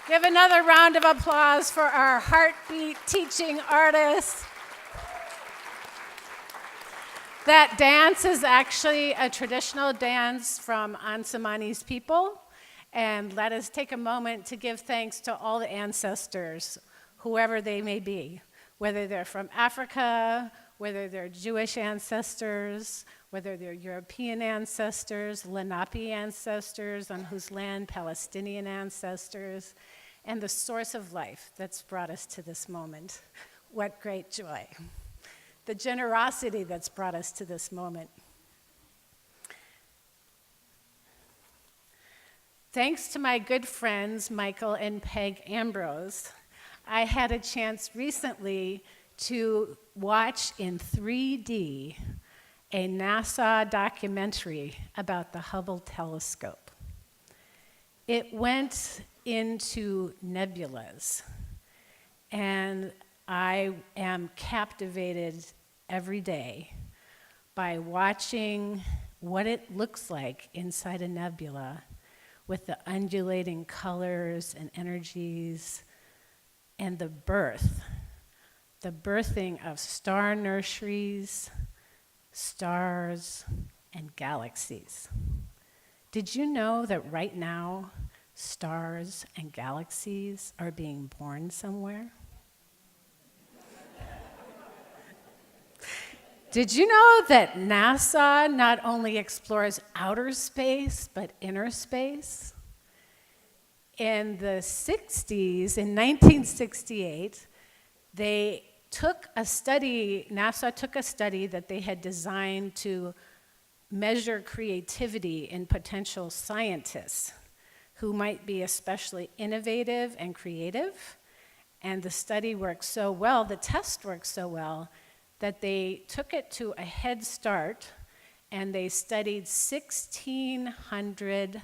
Give another round of applause for our heartbeat teaching artists. That dance is actually a traditional dance from Ansamani's people. And let us take a moment to give thanks to all the ancestors, whoever they may be, whether they're from Africa, whether they're Jewish ancestors, whether they're European ancestors, Lenape ancestors, on whose land Palestinian ancestors, and the source of life that's brought us to this moment. What great joy. The generosity that's brought us to this moment. Thanks to my good friends, Michael and Peg Ambrose, I had a chance recently to watch in 3D a NASA documentary about the Hubble telescope. It went into nebulas, and I am captivated every day by watching what it looks like inside a nebula with the undulating colors and energies and the birthing of star nurseries, stars, and galaxies. Did you know that right now, stars and galaxies are being born somewhere? Did you know that NASA not only explores outer space, but inner space? In the 60s, in 1968, NASA took a study that they had designed to measure creativity in potential scientists who might be especially innovative and creative. And the study worked so well, the test worked so well, that they took it to a head start and they studied 1,600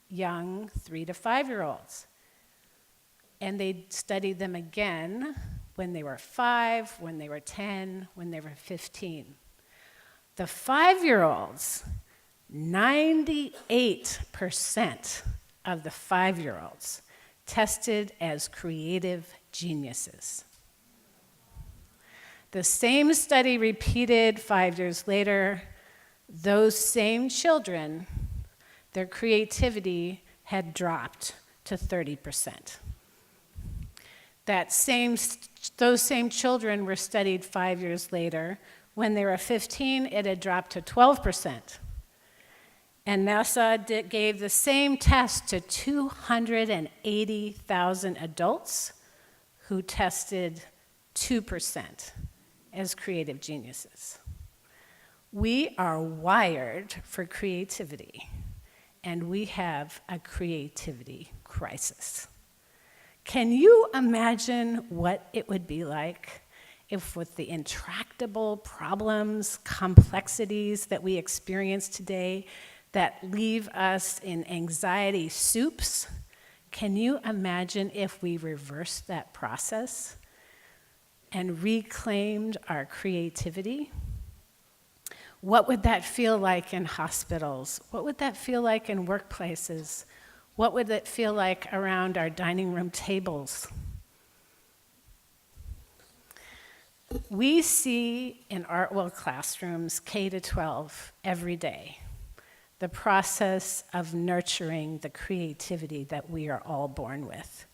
young 3 to 5-year-olds. And they studied them again when they were 5, when they were 10, when they were 15. The 5-year-olds, 98% of the 5-year-olds tested as creative geniuses. The same study repeated 5 years later. Those same children, their creativity had dropped to 30%. Those same children were studied 5 years later. When they were 15, it had dropped to 12%. And NASA gave the same test to 280,000 adults who tested 2% as creative geniuses. We are wired for creativity, and we have a creativity crisis. Can you imagine what it would be like if, with the intractable problems, complexities that we experience today that leave us in anxiety soups, can you imagine if we reversed that process and reclaimed our creativity? What would that feel like in hospitals? What would that feel like in workplaces? What would it feel like around our dining room tables? We see in ArtWell classrooms K to 12 every day the process of nurturing the creativity that we are all born with.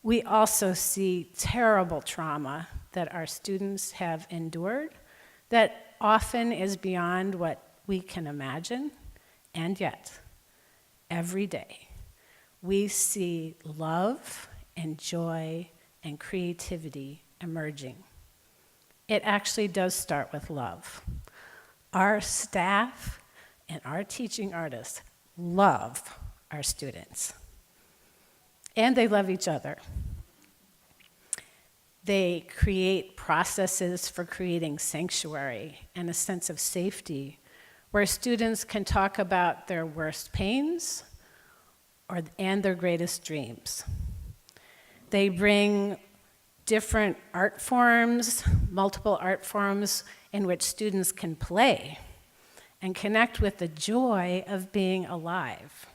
We also see terrible trauma that our students have endured that often is beyond what we can imagine, and yet, every day, we see love and joy and creativity emerging. It actually does start with love. Our staff and our teaching artists love our students. And they love each other. They create processes for creating sanctuary and a sense of safety where students can talk about their worst pains and their greatest dreams. They bring different art forms, multiple art forms in which students can play and connect with the joy of being alive,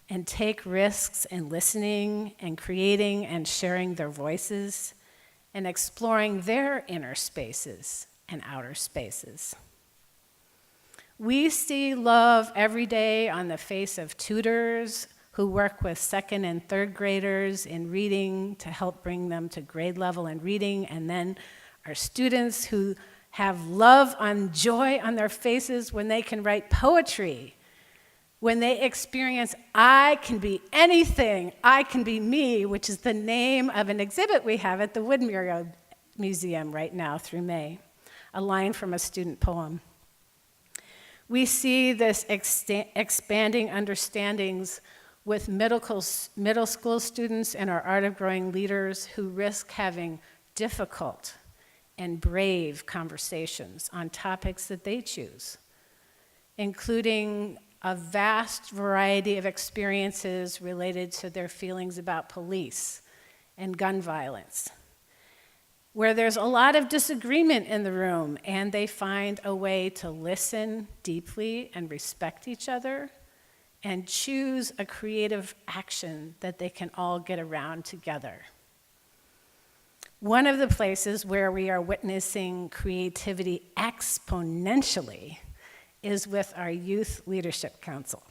and take risks in listening and creating and sharing their voices and exploring their inner spaces and outer spaces. We see love every day on the face of tutors who work with second and third graders in reading to help bring them to grade level in reading, and then our students who have love and joy on their faces when they can write poetry, when they experience, I can be anything, I can be me, which is the name of an exhibit we have at the Woodmere Museum right now through May, a line from a student poem. We see this expanding understandings with middle school students and our Art of Growing leaders who risk having difficult and brave conversations on topics that they choose, including a vast variety of experiences related to their feelings about police and gun violence, where there's a lot of disagreement in the room and they find a way to listen deeply and respect each other and choose a creative action that they can all get around together. One of the places where we are witnessing creativity exponentially is with our Youth Leadership Council.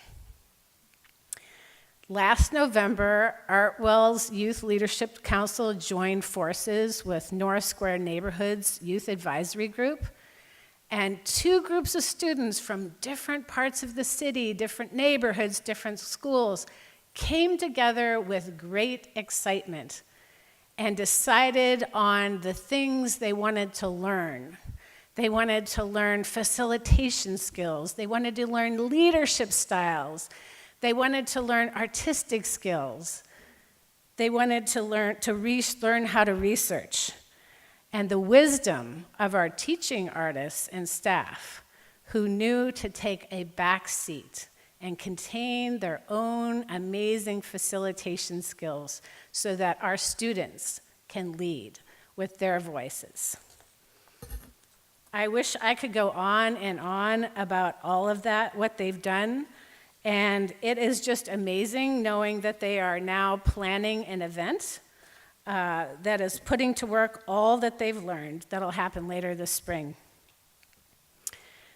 Last November, ArtWell's Youth Leadership Council joined forces with North Square Neighborhood's Youth Advisory Group, and 2 groups of students from different parts of the city, different neighborhoods, different schools, came together with great excitement and decided on the things they wanted to learn. They wanted to learn facilitation skills. They wanted to learn leadership styles. They wanted to learn artistic skills. They wanted to learn how to research. And the wisdom of our teaching artists and staff who knew to take a back seat and contain their own amazing facilitation skills so that our students can lead with their voices. I wish I could go on and on about all of that, what they've done, and it is just amazing knowing that they are now planning an event that is putting to work all that they've learned that'll happen later this spring.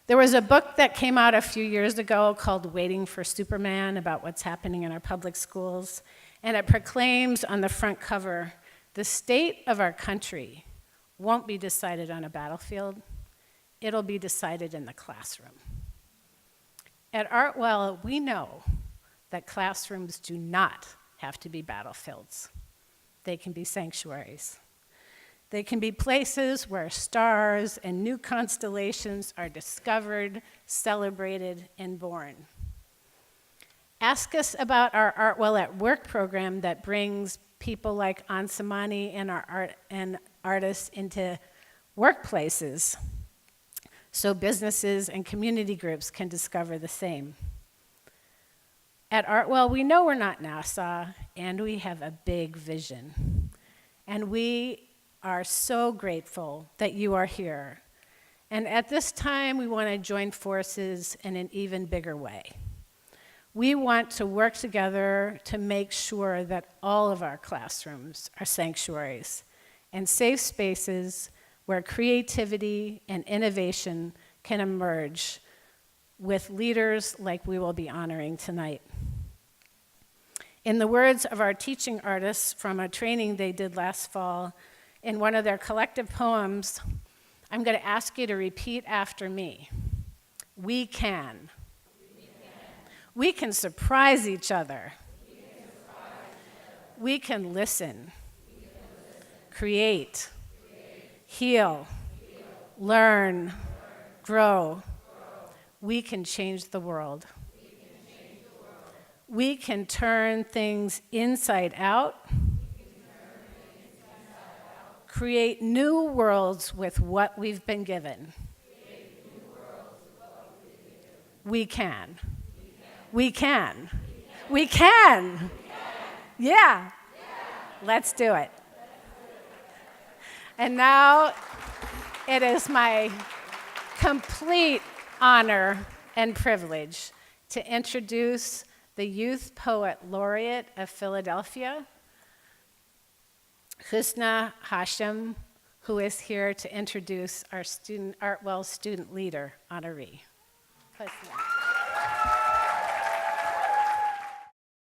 There was a book that came out a few years ago called Waiting for Superman about what's happening in our public schools, and it proclaims on the front cover, the state of our country won't be decided on a battlefield, it'll be decided in the classroom. At ArtWell, we know that classrooms do not have to be battlefields. They can be sanctuaries. They can be places where stars and new constellations are discovered, celebrated, and born. Ask us about our ArtWell at Work program that brings people like Ansamani and our artists into workplaces so businesses and community groups can discover the same. At ArtWell, we know we're not NASA, and we have a big vision. And we are so grateful that you are here. And at this time, we want to join forces in an even bigger way. We want to work together to make sure that all of our classrooms are sanctuaries and safe spaces where creativity and innovation can emerge with leaders like we will be honoring tonight. In the words of our teaching artists from a training they did last fall, in one of their collective poems, I'm going to ask you to repeat after me. We can. We can surprise each other. We can listen. Create. Heal. Learn. Grow. We can change the world. We can turn things inside out. Create new worlds with what we've been given. We can. We can. We can. Yeah. Let's do it. And now it is my complete honor and privilege to introduce the Youth Poet Laureate of Philadelphia, Husna Hashem, who is here to introduce our ArtWell student leader honoree. Husna.